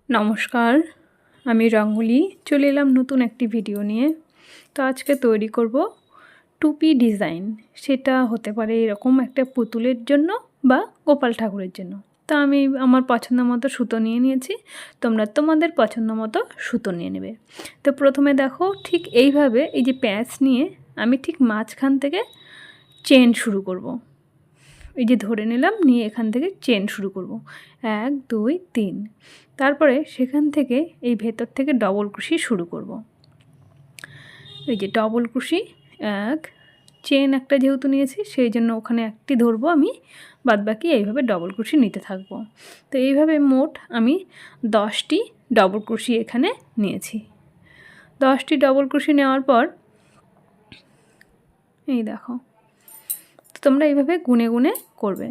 নমস্কার, আমি রঙ্গোলি চলে এলাম নতুন একটি ভিডিও নিয়ে। তো আজকে তৈরি করব টুপি ডিজাইন। সেটা হতে পারে এরকম একটা পুতুলের জন্য বা গোপাল ঠাকুরের জন্য। তো আমি আমার পছন্দ মতো সুতো নিয়ে নিয়েছি, তোমরা তোমাদের পছন্দ মতো সুতো নিয়ে নেবে। তো প্রথমে দেখো ঠিক এইভাবে এই যে প্যাঁচ নিয়ে আমি ঠিক মাঝখান থেকে চেন শুরু করব। এই যে ধরে নিলাম, নিয়ে এখান থেকে চেন শুরু করব 1 2 3। তারপরে সেখান থেকে এই ভেতর থেকে ডবল ক্রোশি শুরু করব। এই যে ডবল ক্রোশি 1, চেন একটা যেহেতু নিয়েছি সেই জন্য ওখানে একটি ধরবো আমি, বাদবাকি এইভাবে ডবল ক্রোশি নিতে থাকবো। তো এইভাবে মোট আমি 10টি ডবল ক্রোশি এখানে নিয়েছি। 10টি ডবল ক্রোশি নেওয়ার পর এই দেখো, তোমরা এইভাবে গুনে গুনে করবে।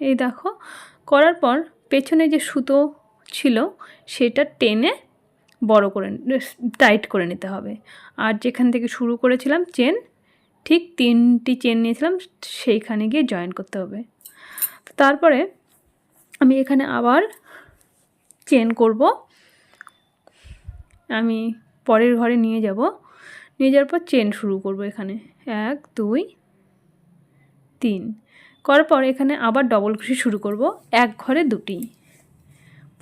এই দেখো করার পর পেছনে যে সুতো ছিল সেটা টেনে বড় করে টাইট করে নিতে হবে। আর যেখান থেকে শুরু করেছিলাম চেন, ঠিক 3টি চেন নিয়েছিলাম, সেইখানে গিয়ে জয়েন করতে হবে। তারপরে আমি এখানে আবার চেন করব। আমি পরের ঘরে নিয়ে যাওয়ার পর চেন শুরু করব। এখানে 1 2 3 করার পর এখানে আবার ডবল ক্রোশি শুরু করব। এক ঘরে দুটি,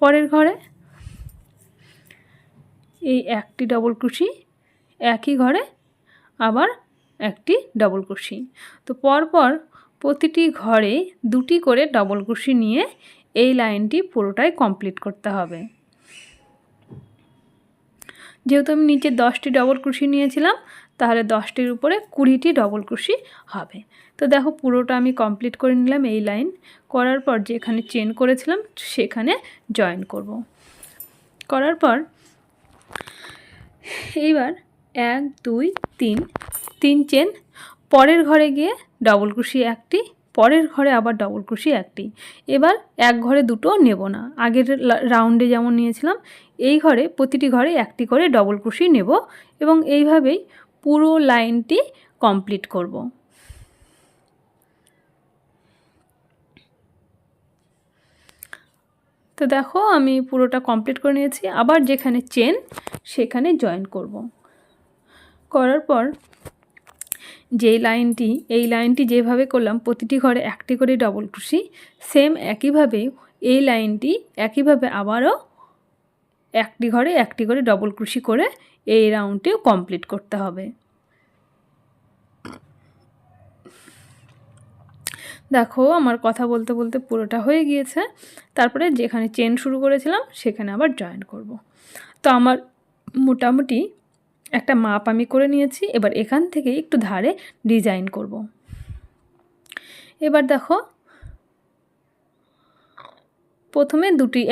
পরের ঘরে এই একটি ডবল ক্রোশি, একই ঘরে আবার একটি ডবল ক্রোশি। তো পরপর প্রতিটি ঘরে দুটি করে ডবল ক্রোশি নিয়ে এই লাইনটি পুরোটাই কমপ্লিট করতে হবে। যেহেতু আমি নিচে 10টি ডবল ক্রোশি নিয়েছিলাম, তাহলে 10টির উপরে 20টি ডবল ক্রোশি হবে। তো দেখো পুরোটা আমি কমপ্লিট করে নিলাম। এই লাইন করার পর যেখানে চেন করেছিলাম সেখানে জয়েন করব। করার পর এইবার 1 2 3 3 চেন, পরের ঘরে গিয়ে ডবল ক্রোশি একটি, পরের ঘরে আবার ডবল ক্রোশি একটি। এবার এক ঘরে দুটো নেব না, আগের রাউন্ডে যেমন নিয়েছিলাম এই ঘরে প্রতিটি ঘরে একটি করে ডবল ক্রোশি নেব এবং এইভাবেই পুরো লাইনটি কমপ্লিট করব। তো দেখো আমি পুরোটা কমপ্লিট করে নিয়েছি। আবার যেখানে চেন সেখানে জয়েন করব। করার পর এই লাইনটি যেভাবে করলাম প্রতিটি ঘরে একটি করে ডবল ক্রোশি, সেম একইভাবে এই লাইনটি একইভাবে আবারও একটি ঘরে একটি করে ডবল ক্রোশি করে এই রাউন্ডটিও কমপ্লিট করতে হবে। দেখো আমার কথা বলতে বলতে পুরোটা হয়ে গিয়েছে। তারপরে যেখানে চেন শুরু করেছিলাম সেখানে আবার জয়েন করব। তো আমার মোটামুটি একটা মাপ আমি করে নিয়েছি। এবার এখান থেকে একটু ধারে ডিজাইন করব। এবার দেখো প্রথমে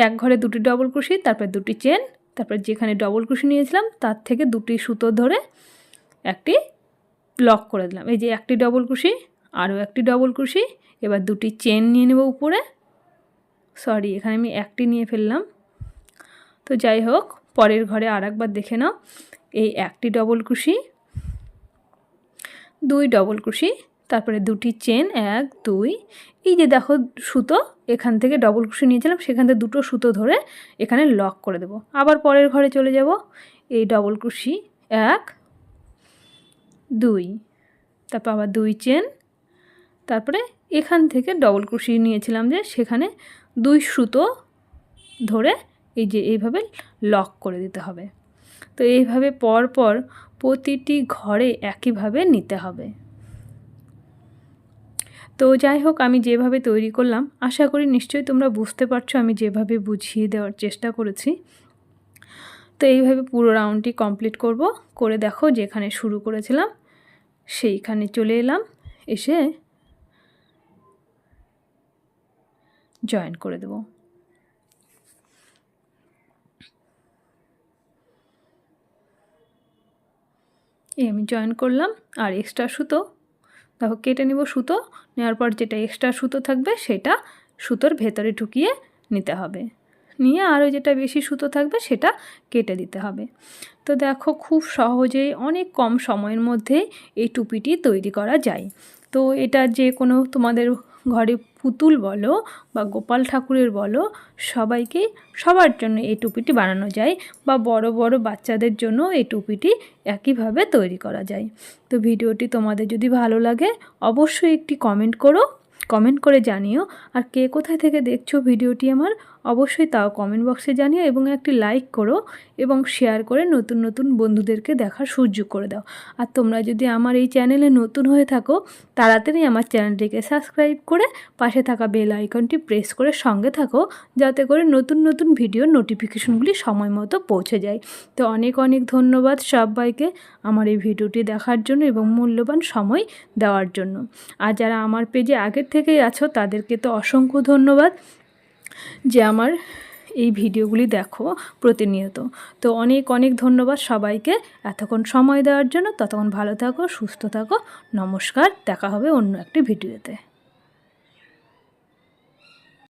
এক ঘরে দুটি ডবল ক্রোশি, তারপর দুটি চেন, তারপর যেখানে ডবল ক্রোশি নিয়েছিলাম তার থেকে দুটি সুতো ধরে একটি লক করে দিলাম। এই যে একটি ডবল ক্রোশি, আরও একটি ডবল ক্রোশি, এবার দুটি চেন নিয়ে নেব উপরে। সরি, এখানে আমি একটি নিয়ে ফেললাম। তো যাই হোক, পরের ঘরে আর একবার দেখে নাও। এই একটি ডবল ক্রোশি, 2 ডবল ক্রোশি, তারপরে দুটি চেন 1 2, এই যে দেখো সুতো এখান থেকে ডবল ক্রোশি নিয়েছিলাম সেখান থেকে দুটো সুতো ধরে এখানে লক করে দেব। আবার পরের ঘরে চলে যাব। এই ডবল ক্রোশি 1 2, তারপর আবার 2 চেন, তারপরে এখান থেকে ডবল ক্রোশি নিয়েছিলাম যে সেখানে 2 সুতো ধরে এই যে এইভাবে লক করে দিতে হবে। তো এইভাবে পরপর প্রতিটি ঘরে একইভাবে নিতে হবে। তো যাই হোক, আমি যেভাবে তৈরি করলাম আশা করি নিশ্চয়ই তোমরা বুঝতে পারছো আমি যেভাবে বুঝিয়ে দেওয়ার চেষ্টা করেছি। তো এইভাবে পুরো রাউন্ডটি কমপ্লিট করব। করে দেখো যেখানে শুরু করেছিলাম সেইখানে চলে এলাম, এসে জয়েন করে দেব। এই আমি জয়েন করলাম। আর এক্সট্রা সুতো দেখো কেটে নেব। সুতো নেওয়ার পর যেটা এক্সট্রা সুতো থাকবে সেটা সুতোর ভেতরে ঢুকিয়ে নিতে হবে, নিয়ে আরও যেটা বেশি সুতো থাকবে সেটা কেটে দিতে হবে। তো দেখো খুব সহজেই অনেক কম সময়ের মধ্যে এই টুপিটি তৈরি করা যায়। তো এটা যে কোনো তোমাদের ঘরে পুতুল বলো বা গোপাল ঠাকুরের বলো, সবাইকেই সবার জন্য এই টুপিটি বানানো যায়, বা বড় বড় বাচ্চাদের জন্য এই টুপিটি একইভাবে তৈরি করা যায়। তো ভিডিওটি তোমাদের যদি ভালো লাগে অবশ্যই একটি কমেন্ট করে জানিও। আর কে কোথায় থেকে দেখছো ভিডিওটি আমার অবশ্যই তাও কমেন্ট বক্সে জানিও, এবং একটি লাইক করো এবং শেয়ার করে নতুন নতুন বন্ধুদেরকে দেখার সুযোগ করে দাও। আর তোমরা যদি আমার এই চ্যানেলে নতুন হয়ে থাকো তাড়াতাড়ি আমার চ্যানেলটিকে সাবস্ক্রাইব করে পাশে থাকা বেল আইকনটি প্রেস করে সঙ্গে থাকো, যাতে করে নতুন নতুন ভিডিওর নোটিফিকেশনগুলি সময় মতো পৌঁছে যায়। তো অনেক অনেক ধন্যবাদ সবাইকে আমার এই ভিডিওটি দেখার জন্য এবং মূল্যবান সময় দেওয়ার জন্য। আর যারা আমার পেজে আগের থেকেই আছো তাদেরকে তো অসংখ্য ধন্যবাদ যে আমার এই ভিডিওগুলি দেখো প্রতিনিয়ত। তো অনেক অনেক ধন্যবাদ সবাইকে এতক্ষণ সময় দেওয়ার জন্য। ততক্ষণ ভালো থাকো, সুস্থ থাকো। নমস্কার, দেখা হবে অন্য একটি ভিডিওতে।